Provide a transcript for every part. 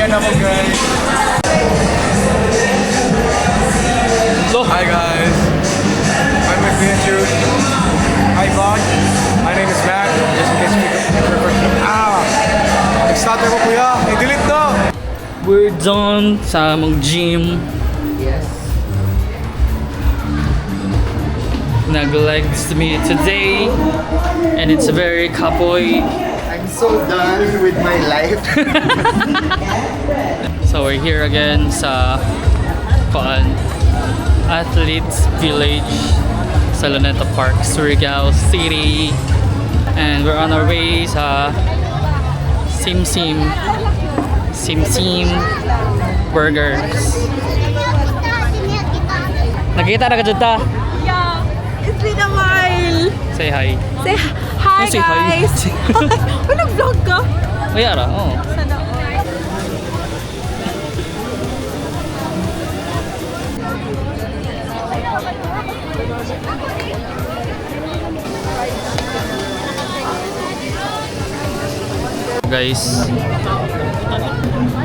Ayan ako guys. Hi guys. I'm with you. Hi vlog. My name is Matt. Just in case you Nag-starter ko kuya. I-delete to. We're done sa mag-gym. Yes. Nag-legs me today. And it's very kapoy. I'm so done with my life. So we're here again sa Athletes Village sa Luneta Park, Surigao City. And we're on our way sa Sim Burgers. Nakita na ka dyan ta? Yeah, it's been a while. Say hi. Say hi, Say hi. guys. Wala vlog ka? Mayara, oh. Sana all. Guys,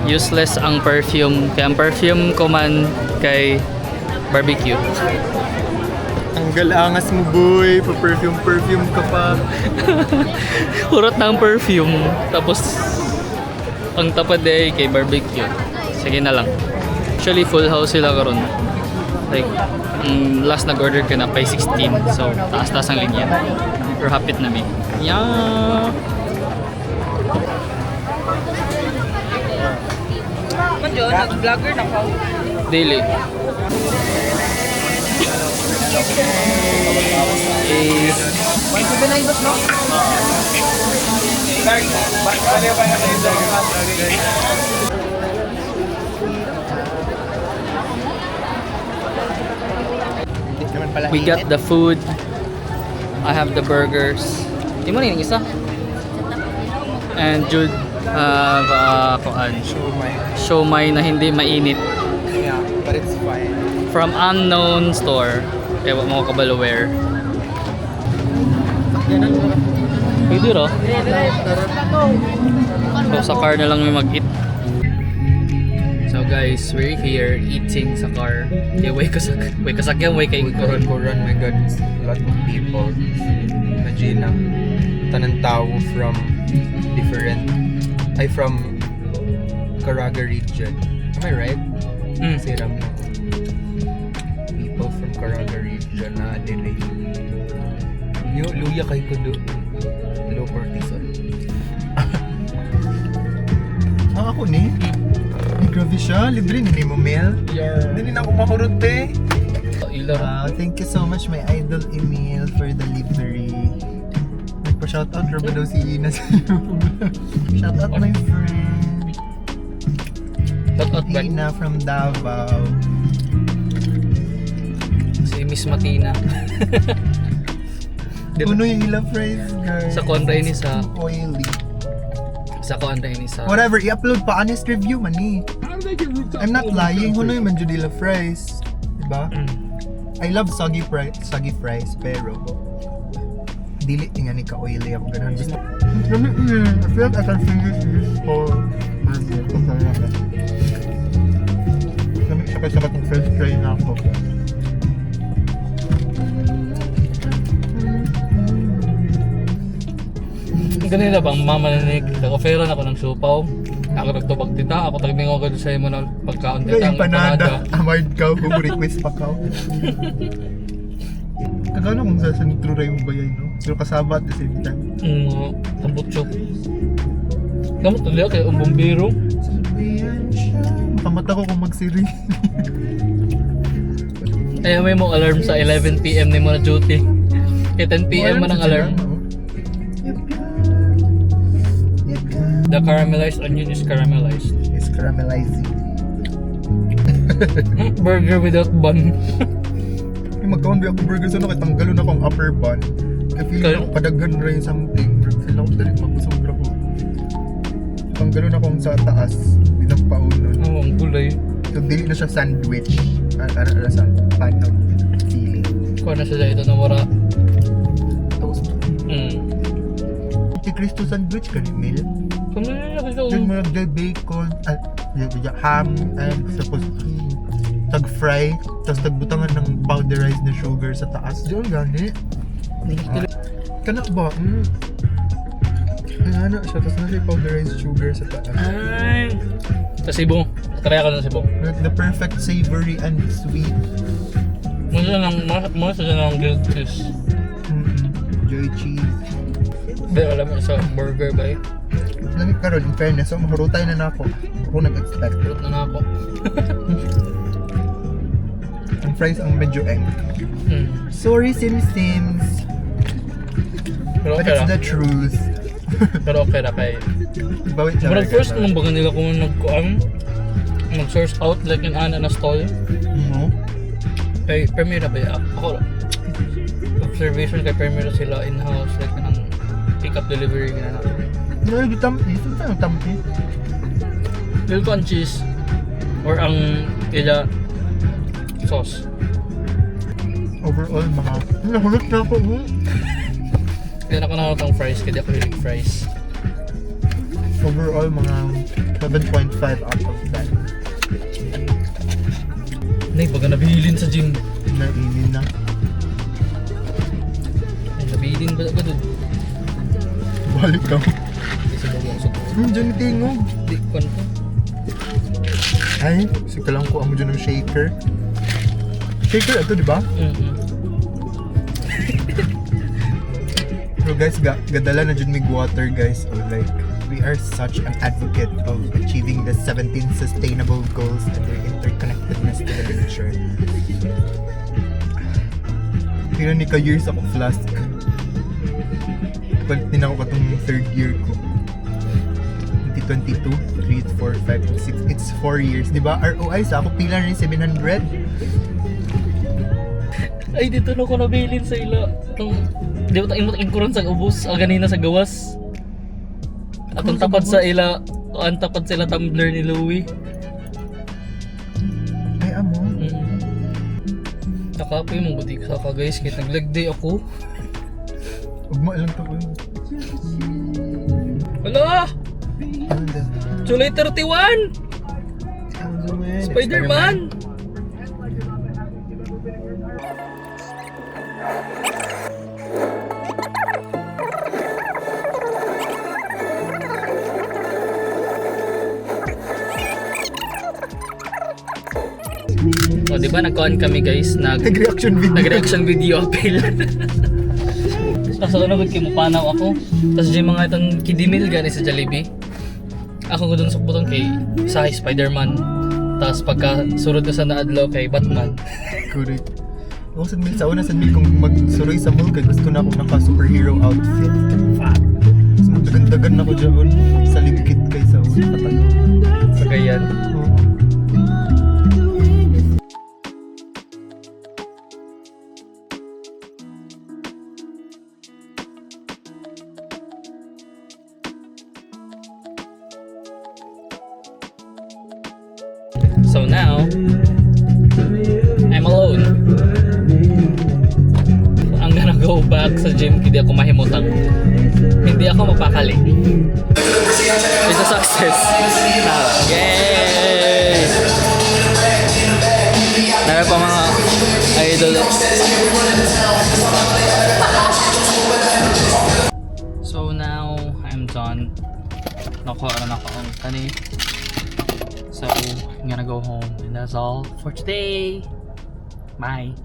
useless ang perfume. Kaya ang perfume ko man kay barbecue. Ang galangas mo boy. Pa-perfume ka pa. Hurot ng perfume. Tapos, ang tapad eh kay barbecue. Sige na lang. Actually, full house sila karon. Like, last nag-order ka na by 16. So, taas-taas ang linya. Pero hapit na mi. Yeah! Medyo, nag-vlogger na ko. Daily. We got the food. I have the burgers. Di mo rin isa? And Jude have siomai na hindi mainit. Yeah, but it's fine. From unknown store. Ewa mo kabalaware. Pwede ro. So sa car na lang may mag-eat. So guys, we're here eating sa car. Okay, way kasakyan, way kay Koron, my god, it's a lot of people. Imagine ang tanang tao from Caraga region. Am I right? Siram na. People from Caraga region na dire. Luya kay kudo. Low cortisol. Ako ni. Ay, grabe siya. Libre ni mo, Mel. Hindi na ako mahurot eh. Ilaw. Thank you so much, my idol Emil, for the livery. Nagpa-shoutout rin ba daw si Ina sa Shoutout my friend Shoutout ba? Ina from Davao. Si Miss Matina. Puno yung ila phrase, guys. Sa kontra ini sa oily. Sa kontra ini sa Whatever, i-upload pa honest review man eh. I'm not lying. Huno yung manjudila fries. Diba? I love soggy fries, pero dili nga ni ka-oily ako ganun. Gusto I feel like I can finish this whole burger. Kami sakat-sakat ng first try na ako. ganila bang mama na ni nag-offeran ako ng supaw. Ako nagtubag tita, ako tagningaw ko sa imo ng pagkaon tita. Yung panada, amard ka, kung request pa ka. Kagano kung sa nitro ray yung bayay, no? Pero kasaba at the same time. Tambot siya. Gamot na liya kay bumbiro. Ayan siya. Makamata ko kung magsiri. Ay, may mo alarm sa 11 PM ni mo na duty. Kaya 10 PM mo ng alarm. The caramelized onion is caramelized. It's caramelizing. Burger without bun. Magkaon ba ako burger sa nakit tanggalon ako ang upper bun. Kaya feeling ako kadaghan rin something. Feeling ako dali magpasobra ko. Tanggalon akong sa taas. Pinagpaunon. Oh, ang kulay. So dili na siya sandwich. Ano sa panog feeling. Kuha na siya ito na wala. Toast. Si Cristo sandwich ka ni Mil. Kung nalala ka Diyan mo nagday bacon at ham, eggs, tapos tag-fry, tapos tagbutangan ng powderized na sugar sa taas. Diyan gani. Kana ba? Ano siya, tapos na siya powderized sugar sa taas. Ay. Sa Cebu. Try ako ng Cebu. The perfect savory and sweet. Muna siya ng grilled cheese. Joy cheese. Pero alam mo sa burger ba eh? Langit karon in fairness, so mahurutay na nako. Ako nag-expect. Pulot na ako. Ang fries ang medyo eng. Sorry, Sims. Pero But okay it's lang. the truth. Pero okay na kay. Bawit siya. Pero first naman baga nila kung mag-source out like yung ana na stall. No? Kay Primera ba ako observation kay Primera sila in-house like ng pick-up delivery na. No, yung tampi. Ito tayo tampi. Feel ko ang cheese or ang ila sauce. Overall, mga... Nahulot na ako. Kaya nakanakot ang fries kaya di ako hilig fries. Overall, mga 7.5 out of 10. Nay, baga nabilin sa gym. Nainin na. Ay, nabilin ba doon? Balik ka. Kasi bago ang subo. Diyan tingog. Di ko ano. Ay, sige lang ko amo dyan ng shaker. Shaker ito, di ba? Pero guys, gadala na dyan mig water guys. So, like, we are such an advocate of achieving the 17 sustainable goals and their interconnectedness to the nature. Kaya ni ka-years ako flask. Palit din ako katong third year ko. 2022, 3, 4, 5, 6. It's 4 years. Diba? ROI sa ako pila rin 700. Ay, dito na ko nabilin sa ila. Di ba tayo ingkuran sa ubos ganina sa gawas? At ang tapad sa ila, ang tapad sa ila tumbler ni Louie. Ay, amo. Nakapoy mong butik sa ka guys, kaya nag-leg day ako. Ugma lang to. Hala! July 31! Spider-Man! O, di ba nag-on kami guys, Nag-reaction video. nag-reaction video appeal. Kaso ko nagod kay mupanaw ako. Tapos yung mga itong kidimil gani sa Jollibee. Ako ko dun sa butong kay sa Spider-Man. Tapos pagka surod na sa naadlaw kay Batman. Correct. Ako sa mil, sa una sa mil kung magsuroy sa mall kay gusto na akong naka-superhero outfit. Fuck. Mas magdagan-dagan na ko dyan sa ligkit kay sa una kapag. Pagayan. So now, I'm alone. I'm gonna go back sa gym hindi ako mahimutang. Hindi ako mapakali. It's a success. Yay! Dami pa mga idol. So now, I'm done. Nakuha na ako ang tani. So, I'm gonna go home and that's all for today. Bye.